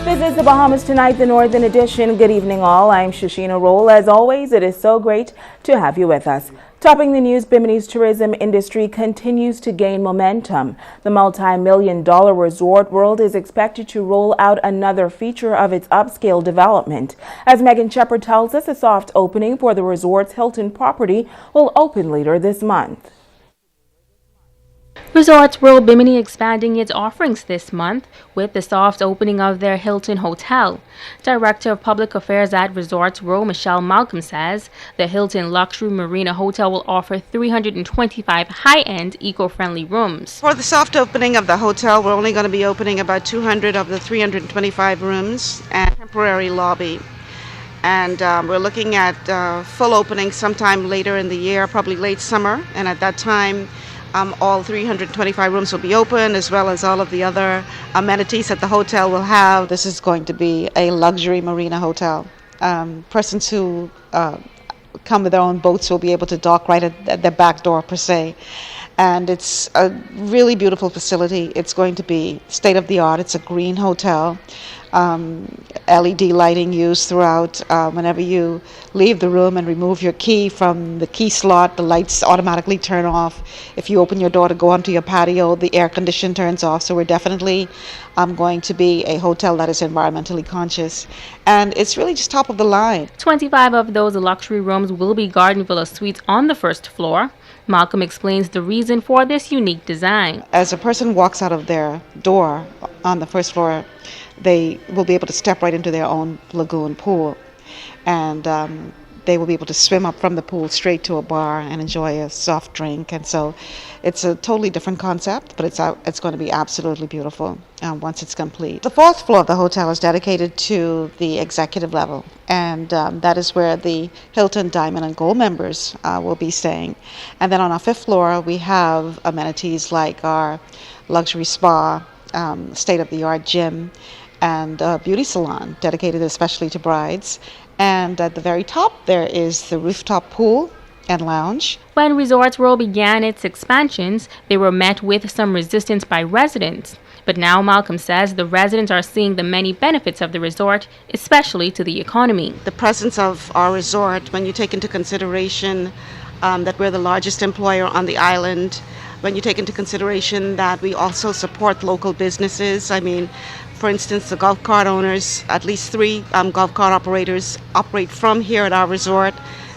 This is the Bahamas Tonight, the Northern Edition. Good evening, all. I'm Shashina Roll. As always, it is so great to have you with us. Topping the news, Bimini's tourism industry continues to gain momentum. The multi-million-dollar resort World is expected to roll out another feature of its upscale development. As Megan Shepard tells us, a soft opening for the resort's Hilton property will open later this month. Resorts World Bimini expanding its offerings this month with the soft opening of their Hilton Hotel. Director of Public Affairs at Resorts World, Michelle Malcolm, says the Hilton Luxury Marina Hotel will offer 325 high-end, eco-friendly rooms. For the soft opening of the hotel, we're only going to be opening about 200 of the 325 rooms and temporary lobby. And we're looking at full opening sometime later in the year, probably late summer, and at that time all 325 rooms will be open, as well as all of the other amenities that the hotel will have. This is going to be a luxury marina hotel. Persons who come with their own boats will be able to dock right at their back door, per se. And it's a really beautiful facility. It's going to be state-of-the-art. It's a green hotel. LED lighting used throughout. Whenever you leave the room and remove your key from the key slot, the lights automatically turn off. If you open your door to go onto your patio, the air condition turns off. So we're definitely going to be a hotel that is environmentally conscious. And it's really just top of the line. 25 of those luxury rooms will be garden villa suites on the first floor. Malcolm explains the reason for this unique design. As a person walks out of their door on the first floor, they will be able to step right into their own lagoon pool, and they will be able to swim up from the pool straight to a bar and enjoy a soft drink. And so it's a totally different concept, but it's going to be absolutely beautiful once it's complete. The fourth floor of the hotel is dedicated to the executive level, and that is where the Hilton Diamond and Gold members will be staying. And then on our fifth floor, we have amenities like our luxury spa, state-of-the-art gym, and a beauty salon dedicated especially to brides. And at the very top there is the rooftop pool and lounge. When Resorts World began its expansions, they were met with some resistance by residents. But now Malcolm says the residents are seeing the many benefits of the resort, especially to the economy. The presence of our resort, when you take into consideration that we're the largest employer on the island, when you take into consideration that we also support local businesses. I mean, for instance, the golf cart owners, at least 3 golf cart operators operate from here at our resort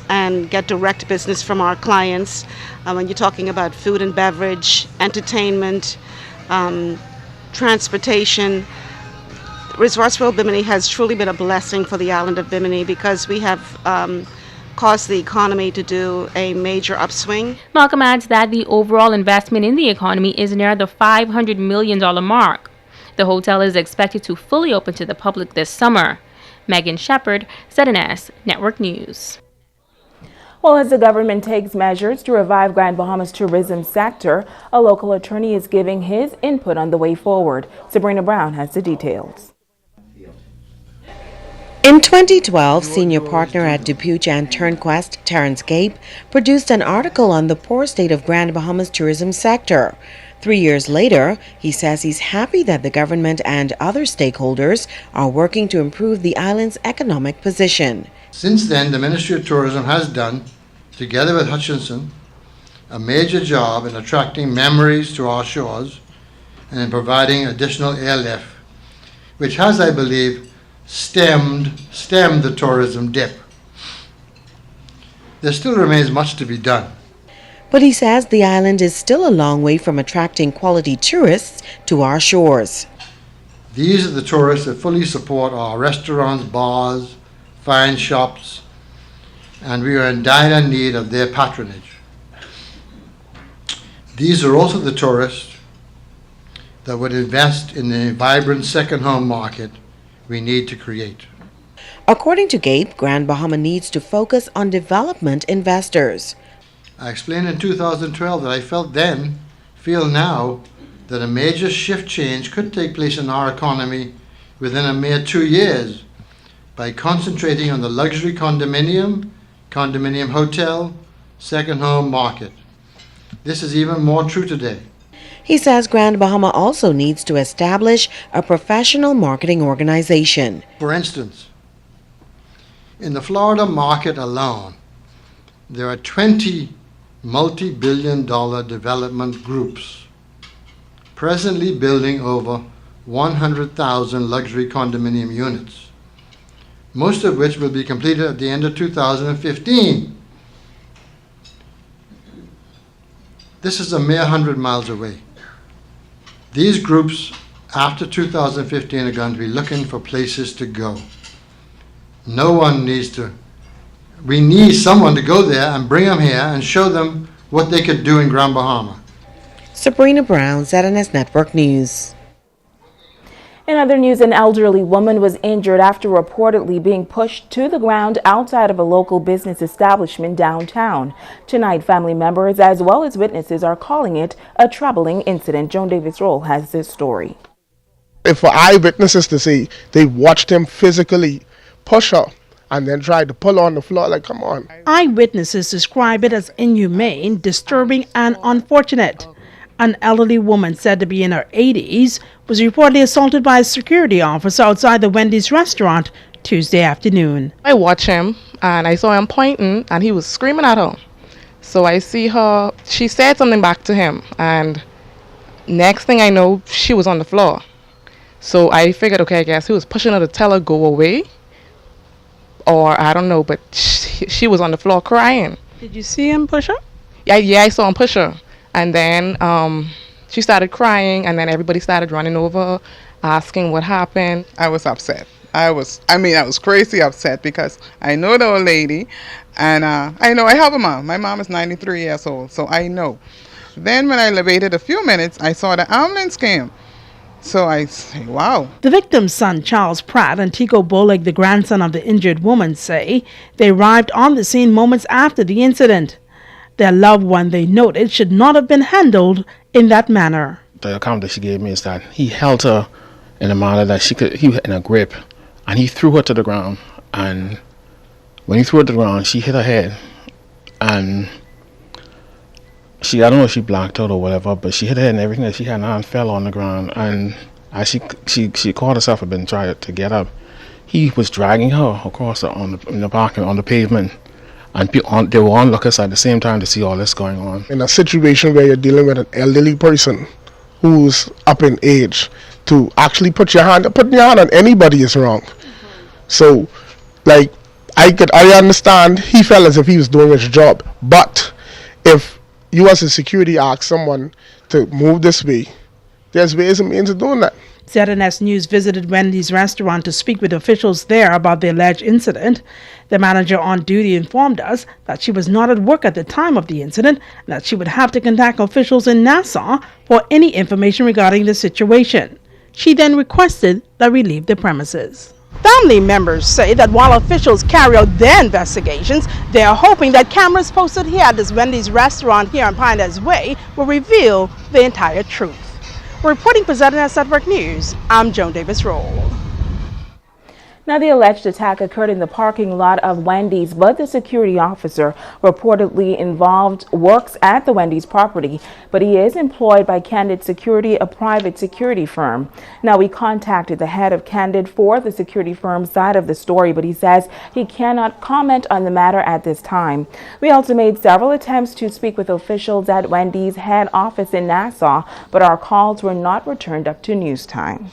and get direct business from our clients. When you're talking about food and beverage, entertainment, transportation, Resorts World Bimini has truly been a blessing for the island of Bimini because we have caused the economy to do a major upswing. Malcolm adds that the overall investment in the economy is near the $500 million mark. The hotel is expected to fully open to the public this summer. Megan Shepard, ZNS Network News. Well, as the government takes measures to revive Grand Bahama's tourism sector, a local attorney is giving his input on the way forward. Sabrina Brown has the details. In 2012, senior partner at DuPuche and Turnquest, Terrence Gape, produced an article on the poor state of Grand Bahama's tourism sector. 3 years later, he says he's happy that the government and other stakeholders are working to improve the island's economic position. Since then, the Ministry of Tourism has done, together with Hutchinson, a major job in attracting memories to our shores and in providing additional airlift, which has, I believe, stemmed the tourism dip. There still remains much to be done. But he says the island is still a long way from attracting quality tourists to our shores. These are the tourists that fully support our restaurants, bars, fine shops, and we are in dire need of their patronage. These are also the tourists that would invest in the vibrant second home market we need to create. According to Gabe, Grand Bahama needs to focus on development investors. I explained in 2012 that I feel now, that a major shift change could take place in our economy within a mere 2 years by concentrating on the luxury condominium hotel, second home market. This is even more true today. He says Grand Bahama also needs to establish a professional marketing organization. For instance, in the Florida market alone, there are 20 multi-billion-dollar development groups presently building over 100,000 luxury condominium units, most of which will be completed at the end of 2015. This is a mere 100 miles away. These groups, after 2015, are going to be looking for places to go. We need someone to go there and bring them here and show them what they could do in Grand Bahama. Sabrina Brown, ZNS Network News. In other news, an elderly woman was injured after reportedly being pushed to the ground outside of a local business establishment downtown. Tonight, family members as well as witnesses are calling it a troubling incident. Joan Davis-Roll has this story. For eyewitnesses to say they watched him physically push her and then tried to pull on the floor, like, come on. Eyewitnesses describe it as inhumane, disturbing, and unfortunate. An elderly woman said to be in her 80s was reportedly assaulted by a security officer outside the Wendy's restaurant Tuesday afternoon. I watched him and I saw him pointing and he was screaming at her. So I see her, she said something back to him, and next thing I know, she was on the floor. So I figured, okay, I guess he was pushing her to tell her go away, or I don't know, but she was on the floor crying. Did you see him push her? Yeah, I saw him push her. And then she started crying, and then everybody started running over, asking what happened. I was upset. I was crazy upset because I know the old lady, and I know I have a mom. My mom is 93 years old, so I know. Then when I waited a few minutes, I saw the ambulance came. So I say, wow. The victim's son, Charles Pratt, and Tico Bolig, the grandson of the injured woman, say they arrived on the scene moments after the incident. Their loved one, they noted, should not have been handled in that manner. The account that she gave me is that he held her in a manner that he was in a grip, and he threw her to the ground. And when he threw her to the ground, she hit her head, and I don't know if she blacked out or whatever, but she hit her head, and everything that she had on fell on the ground. And as she caught herself and been trying to get up, he was dragging her across in the parking on the pavement. And they were onlookers at the same time to see all this going on. In a situation where you're dealing with an elderly person who's up in age, to actually putting your hand on anybody is wrong. So, like, I understand he felt as if he was doing his job, but if you as a security ask someone to move this way, there's ways and means of doing that. ZNS News visited Wendy's restaurant to speak with officials there about the alleged incident. The manager on duty informed us that she was not at work at the time of the incident and that she would have to contact officials in Nassau for any information regarding the situation. She then requested that we leave the premises. Family members say that while officials carry out their investigations, they are hoping that cameras posted here at this Wendy's restaurant here on Pioneers Way will reveal the entire truth. Reporting for ZNS Network News, I'm Joan Davis-Roll. Now, the alleged attack occurred in the parking lot of Wendy's, but the security officer reportedly involved works at the Wendy's property, but he is employed by Candid Security, a private security firm. Now, we contacted the head of Candid for the security firm side of the story, but he says he cannot comment on the matter at this time. We also made several attempts to speak with officials at Wendy's head office in Nassau, but our calls were not returned up to news time.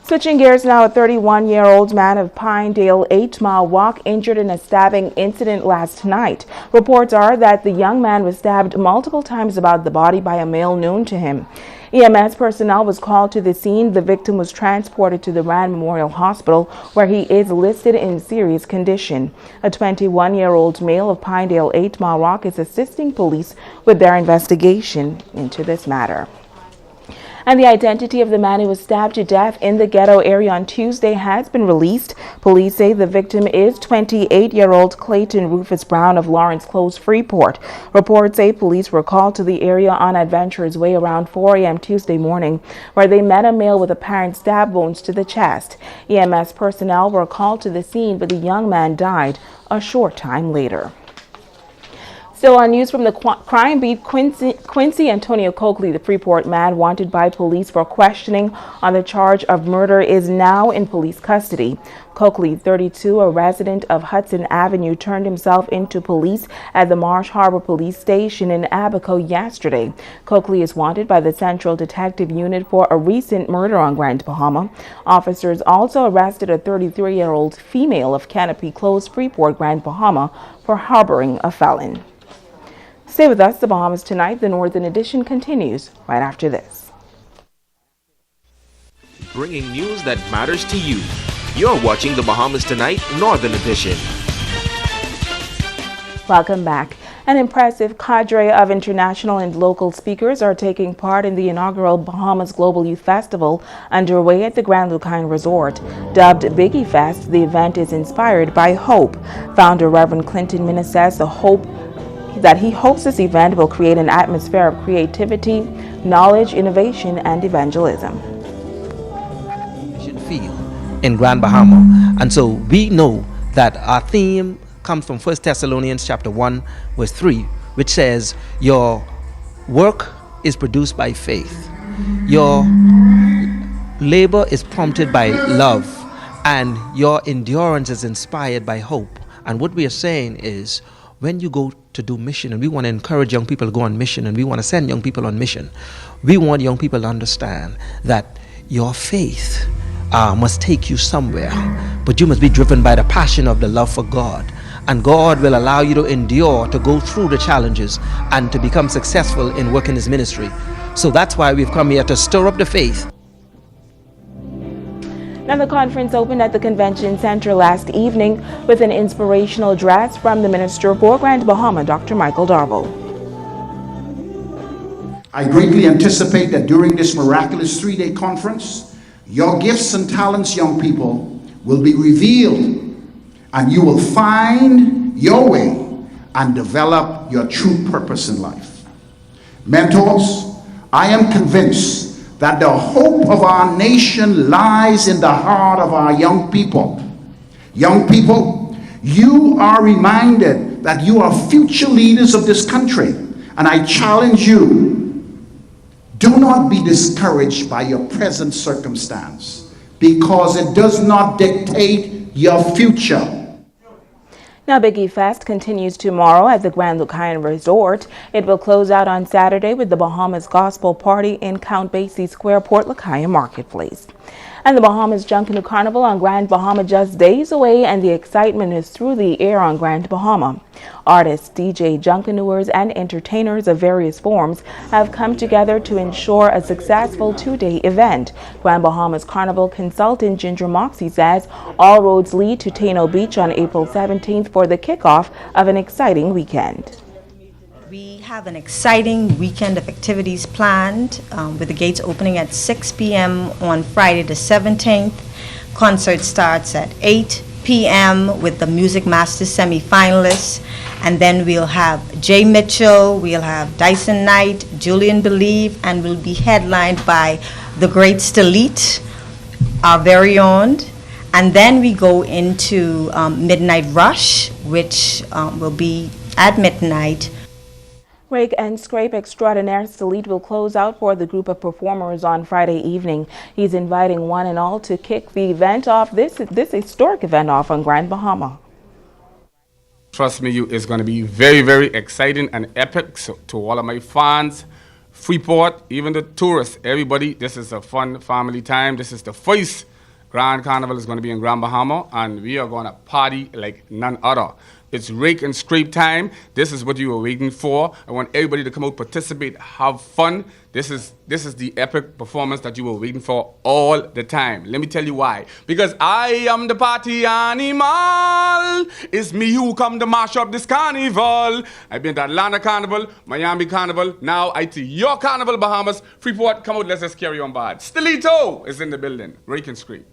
Switching gears now, a 31-year-old man of Pinedale 8 Mile Walk injured in a stabbing incident last night. Reports are that the young man was stabbed multiple times about the body by a male known to him. EMS personnel was called to the scene. The victim was transported to the Rand Memorial Hospital, where he is listed in serious condition. A 21-year-old male of Pinedale 8 Mile Walk is assisting police with their investigation into this matter. And the identity of the man who was stabbed to death in the ghetto area on Tuesday has been released. Police say the victim is 28-year-old Clayton Rufus Brown of Lawrence Close, Freeport. Reports say police were called to the area on Adventurers Way around 4 a.m. Tuesday morning, where they met a male with apparent stab wounds to the chest. EMS personnel were called to the scene, but the young man died a short time later. Still on news from the crime beat, Quincy Antonio Coakley, the Freeport man wanted by police for questioning on the charge of murder, is now in police custody. Coakley, 32, a resident of Hudson Avenue, turned himself into police at the Marsh Harbor Police Station in Abaco yesterday. Coakley is wanted by the Central Detective Unit for a recent murder on Grand Bahama. Officers also arrested a 33-year-old female of Canopy Close, Freeport, Grand Bahama, for harboring a felon. Stay with us. The Bahamas Tonight, the Northern Edition, continues right after this. Bringing news that matters to you. You're watching the Bahamas Tonight, Northern Edition. Welcome back. An impressive cadre of international and local speakers are taking part in the inaugural Bahamas Global Youth Festival underway at the Grand Lucine Resort. Dubbed Biggie Fest, the event is inspired by hope. Founder Reverend Clinton Minna says he hopes this event will create an atmosphere of creativity, knowledge, innovation, and evangelism. In Grand Bahama, and so we know that our theme comes from 1 Thessalonians chapter 1 verse 3, which says your work is produced by faith, your labor is prompted by love, and your endurance is inspired by hope. And what we are saying is, when you go to do mission, and we want to encourage young people to go on mission, and we want to send young people on mission, we want young people to understand that your faith must take you somewhere, but you must be driven by the passion of the love for God, and God will allow you to endure, to go through the challenges, and to become successful in working His ministry. So that's why we've come here to stir up the faith. Now, the conference opened at the Convention Center last evening with an inspirational address from the Minister for Grand Bahama, Dr. Michael Darville. I greatly anticipate that during this miraculous three-day conference, your gifts and talents, young people, will be revealed, and you will find your way and develop your true purpose in life. Mentors, I am convinced that the hope of our nation lies in the heart of our young people. Young people, you are reminded that you are future leaders of this country, and I challenge you, do not be discouraged by your present circumstance, because it does not dictate your future. Now, Biggie Fest continues tomorrow at the Grand Lucine Resort. It will close out on Saturday with the Bahamas Gospel Party in Count Basie Square, Port Lacaya Marketplace. And the Bahamas Junkanoo Carnival on Grand Bahama just days away, and the excitement is through the air on Grand Bahama. Artists, DJ, Junkanooers, and entertainers of various forms have come together to ensure a successful two-day event. Grand Bahamas Carnival consultant Ginger Moxie says all roads lead to Taino Beach on April 17th for the kickoff of an exciting weekend. We have an exciting weekend of activities planned with the gates opening at 6 p.m. on Friday the 17th. Concert starts at 8 p.m. with the Music Masters semi-finalists. And then we'll have Jay Mitchell, we'll have Dyson Knight, Julian Believe, and we'll be headlined by the great Stalit, our very own. And then we go into Midnight Rush, which will be at midnight. Rake and Scrape extraordinaire Stalit will close out for the group of performers on Friday evening. He's inviting one and all to kick the event off, this historic event off on Grand Bahama. Trust me, it's going to be very, very exciting and epic. So to all of my fans, Freeport, even the tourists, everybody, this is a fun family time. This is the first Grand Carnival is going to be in Grand Bahama, and we are going to party like none other. It's Rake and Scrape time. This is what you were waiting for. I want everybody to come out, participate, have fun. This is the epic performance that you were waiting for all the time. Let me tell you why. Because I am the party animal. It's me who come to mash up this carnival. I've been to Atlanta Carnival, Miami Carnival. Now I to your Carnival, Bahamas. Freeport, come out, let's just carry on board. Stilito is in the building. Rake and Scrape.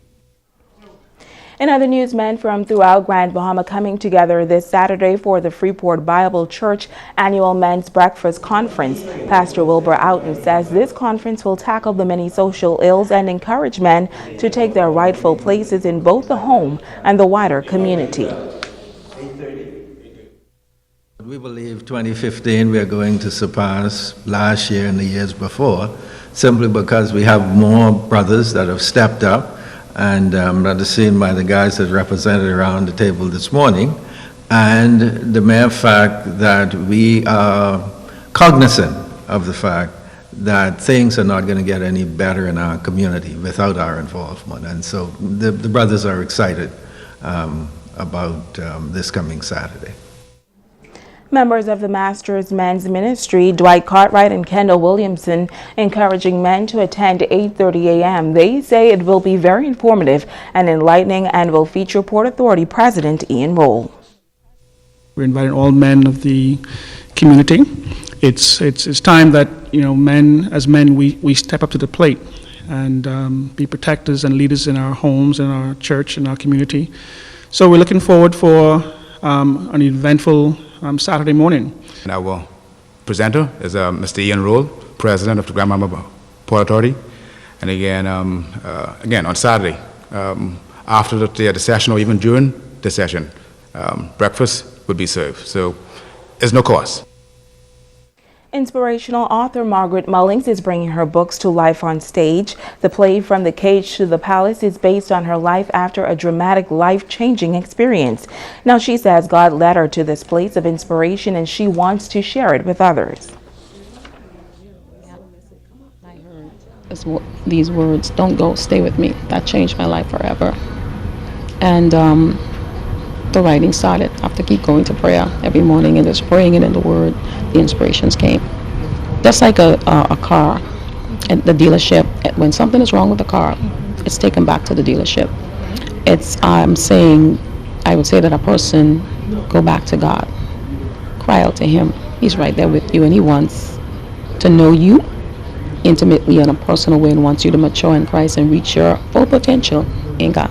In other news, men from throughout Grand Bahama coming together this Saturday for the Freeport Bible Church annual Men's Breakfast Conference. Pastor Wilbur Outen says this conference will tackle the many social ills and encourage men to take their rightful places in both the home and the wider community. We believe 2015 we are going to surpass last year and the years before, simply because we have more brothers that have stepped up, and that is seen by the guys that represented around the table this morning, and the mere fact that we are cognizant of the fact that things are not going to get any better in our community without our involvement. And so the brothers are excited about this coming Saturday. Members of the Masters Men's Ministry, Dwight Cartwright and Kendall Williamson, encouraging men to attend 8:30 a.m. They say it will be very informative and enlightening and will feature Port Authority President Ian Roll. We're inviting all men of the community. It's time that, you know, men, we step up to the plate and be protectors and leaders in our homes, in our church, in our community. So we're looking forward for an eventful Saturday morning. And our presenter is Mr. Ian Roll, President of the Grand Bahama Port Authority. And again, on Saturday, after the session or even during the session, breakfast would be served. So there's no cost. Inspirational author Margaret Mullings is bringing her books to life on stage. The play From the Cage to the Palace is based on her life after a dramatic, life-changing experience. Now, she says God led her to this place of inspiration and she wants to share it with others. These words, "Don't go, stay with me," that changed my life forever. And the writing started after keep going to prayer every morning and just praying it in the Word. The inspirations came. Just like a car at the dealership, when something is wrong with the car, it's taken back to the dealership. I would say that a person go back to God, cry out to Him. He's right there with you, and He wants to know you intimately in a personal way and wants you to mature in Christ and reach your full potential in God.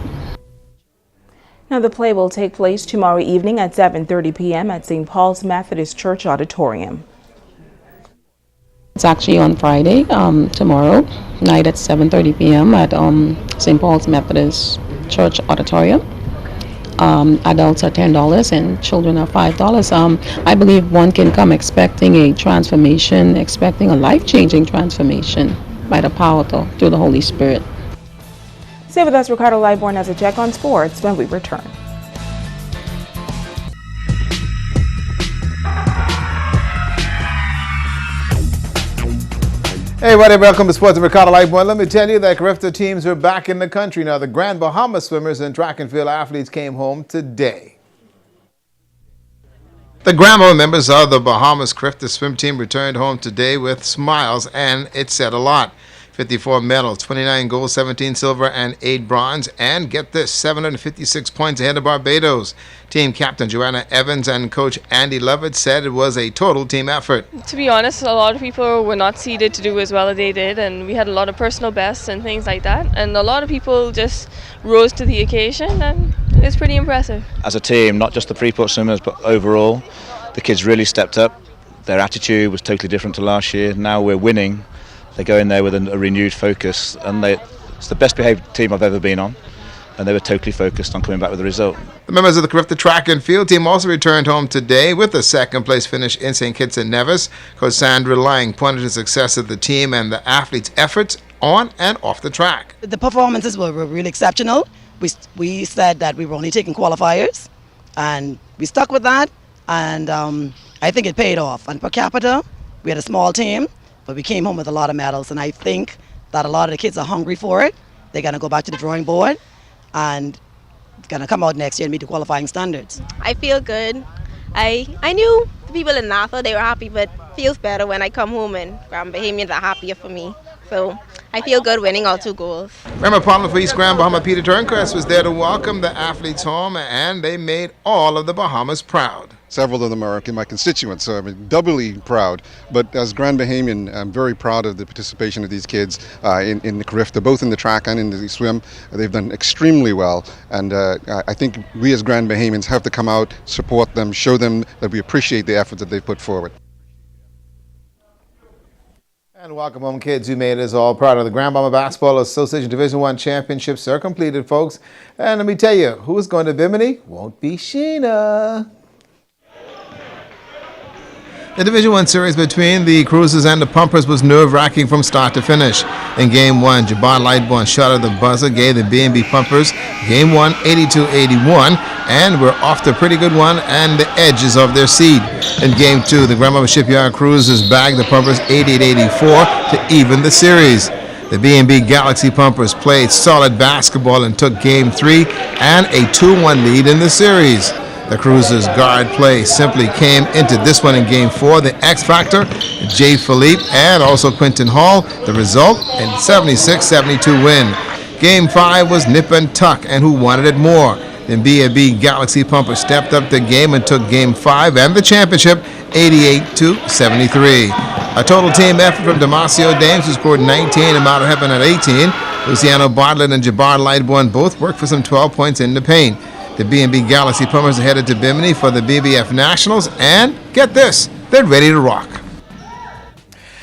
Now, the play will take place tomorrow evening at 7:30 p.m. at St. Paul's Methodist Church Auditorium. It's actually on Friday, tomorrow night at 7:30 p.m. at St. Paul's Methodist Church Auditorium. Adults are $10 and children are $5. I believe one can come expecting a transformation, expecting a life-changing transformation by the power through the Holy Spirit. Stay with us. Ricardo Liborn has a check on sports when we return. Hey everybody, welcome to Sports with Ricardo Liborn. Let me tell you that Carifta teams are back in the country. Now the Grand Bahama swimmers and track and field athletes came home today. The Grand Bahama members of the Bahamas Carifta swim team returned home today with smiles, and it said a lot. 54 medals, 29 gold, 17 silver, and 8 bronze, and get this, 756 points ahead of Barbados. Team captain Joanna Evans and coach Andy Lovett said it was a total team effort. To be honest, a lot of people were not seeded to do as well as they did, and we had a lot of personal bests and things like that, and a lot of people just rose to the occasion, and it's pretty impressive. As a team, not just the Freeport swimmers, but overall, the kids really stepped up. Their attitude was totally different to last year. Now we're winning. They go in there with a renewed focus, and it's the best behaved team I've ever been on, and they were totally focused on coming back with a result. The members of the Carifta track and field team also returned home today with a second place finish in St. Kitts and Nevis. Coach Sandra Lang pointed to the success of the team and the athletes' efforts on and off the track. The performances were really exceptional. We said that we were only taking qualifiers, and we stuck with that, and I think it paid off. And per capita, we had a small team, but we came home with a lot of medals, and I think that a lot of the kids are hungry for it. They're going to go back to the drawing board and going to come out next year and meet the qualifying standards. I feel good. I knew the people in Nassau, they were happy, but it feels better when I come home and Grand Bahamians are happier for me. So I feel good winning all 2 goals. Member Parliament for East Grand Bahama Peter Turnquest was there to welcome the athletes home, and they made all of the Bahamas proud. Several of them are my constituents, so I'm doubly proud. But as Grand Bahamian, I'm very proud of the participation of these kids in the Carifta, both in the track and in the swim. They've done extremely well, and I think we as Grand Bahamians have to come out, support them, show them that we appreciate the efforts that they've put forward. And welcome home, kids who made us all proud of. The Grand Bahama Basketball Association Division I championships are completed, folks. And let me tell you, who's going to Bimini? Won't be Sheena. The Division 1 series between the Cruisers and the Pumpers was nerve-wracking from start to finish. In Game 1, Jabbar Lightbourne shot at the buzzer, gave the B&B Pumpers Game 1 82-81, and we're off to a pretty good one and the edges of their seed. In Game 2, the Grand Bahama Shipyard Cruisers bagged the Pumpers 88-84 to even the series. The B&B Galaxy Pumpers played solid basketball and took Game 3 and a 2-1 lead in the series. The Cruisers' guard play simply came into this one in Game 4. The X Factor, Jay Philippe, and also Quentin Hall. The result, a 76-72 win. Game 5 was nip and tuck, and who wanted it more? Then B&B Galaxy Pumpers stepped up the game and took Game 5 and the championship 88-73. A total team effort from Damasio Dames, who scored 19, and Mount Heaven at 18. Luciano Bartlett and Jabbar Lightbourne both worked for some 12 points in the paint. The B&B Galaxy Pumpers are headed to Bimini for the BBF Nationals, and get this, they're ready to rock.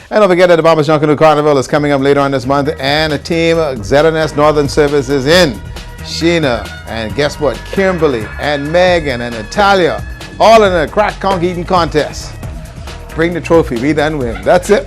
And don't forget that the Bahamas Junkanoo Carnival is coming up later on this month, and the team ZNS Northern Service is in. Sheena, and guess what, Kimberly, and Megan, and Natalia, all in a crack conch eating contest. Bring the trophy, we done win. That's it.